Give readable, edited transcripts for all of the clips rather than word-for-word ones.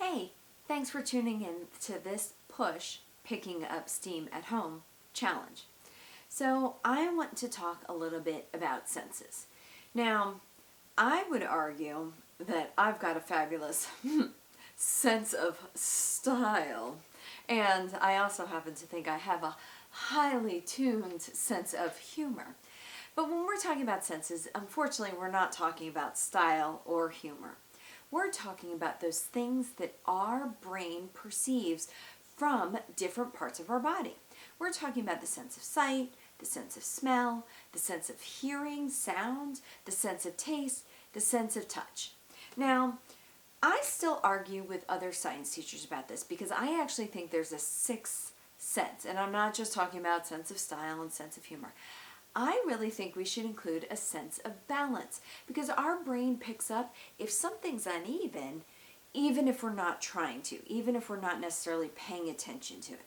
Hey, thanks for tuning in to this P.U.S.H. Picking Up Steam at Home challenge. So I want to talk a little bit about senses. Now, I would argue that I've got a fabulous sense of style, and I also happen to think I have a highly tuned sense of humor. But when we're talking about senses, unfortunately, we're not talking about style or humor. We're talking about those things that our brain perceives from different parts of our body. We're talking about the sense of sight, the sense of smell, the sense of hearing, sound, the sense of taste, the sense of touch. Now, I still argue with other science teachers about this because I actually think there's a sixth sense, and I'm not just talking about sense of style and sense of humor. I really think we should include a sense of balance because our brain picks up if something's uneven, even if we're not trying to, even if we're not necessarily paying attention to it.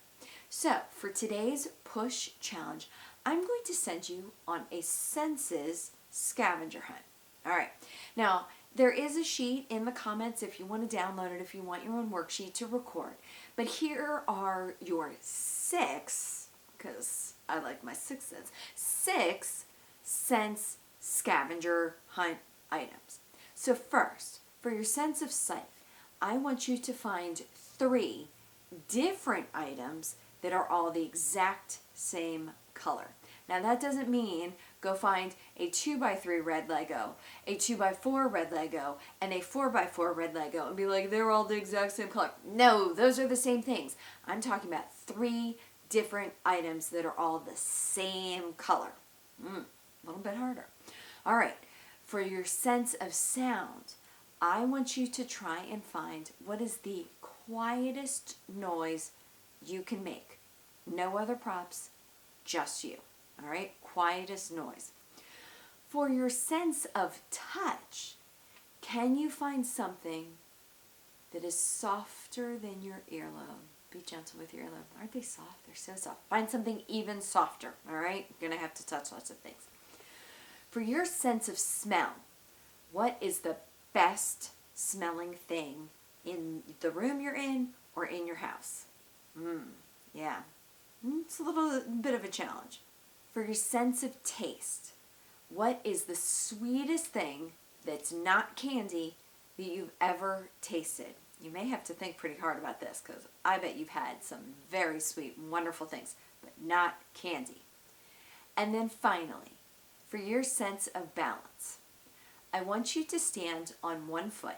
So for today's P.U.S.H. challenge, I'm going to send you on a senses scavenger hunt. All right. Now, there is a sheet in the comments if you want to download it, if you want your own worksheet to record. But here are your six, because I like my sixth sense, 6 sense scavenger hunt items. So first, for your sense of sight, I want you to find 3 different items that are all the exact same color. Now that doesn't mean go find a 2x3 red Lego, a 2x4 red Lego, and a 4x4 red Lego and be like, they're all the exact same color. No, those are the same things. I'm talking about 3 different items that are all the same color. A little bit harder. All right, for your sense of sound, I want you to try and find what is the quietest noise you can make. No other props, just you. All right, quietest noise. For your sense of touch, can you find something that is softer than your earlobe? Be gentle with your earlobe. Aren't they soft? They're so soft. Find something even softer, all right? You're going to have to touch lots of things. For your sense of smell, what is the best smelling thing in the room you're in or in your house? Yeah. It's a little bit of a challenge. For your sense of taste, what is the sweetest thing that's not candy that you've ever tasted? You may have to think pretty hard about this because I bet you've had some very sweet, wonderful things, but not candy. And then finally, for your sense of balance, I want you to stand on one foot,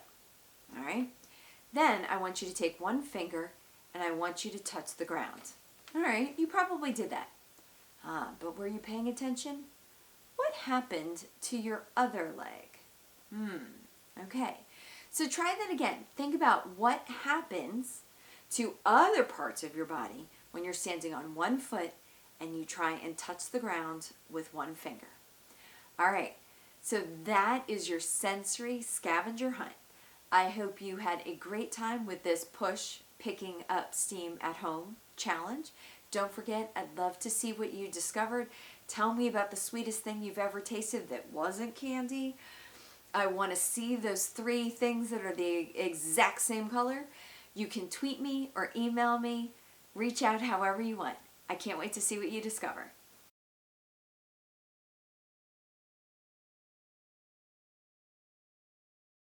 all right? Then I want you to take one finger and I want you to touch the ground. All right, you probably did that. But were you paying attention? What happened to your other leg? Okay. So try that again. Think about what happens to other parts of your body when you're standing on one foot and you try and touch the ground with one finger. All right, so that is your sensory scavenger hunt. I hope you had a great time with this P.U.S.H. Picking Up Steam at Home challenge. Don't forget, I'd love to see what you discovered. Tell me about the sweetest thing you've ever tasted that wasn't candy. I want to see those 3 things that are the exact same color. You can tweet me or email me. Reach out however you want. I can't wait to see what you discover.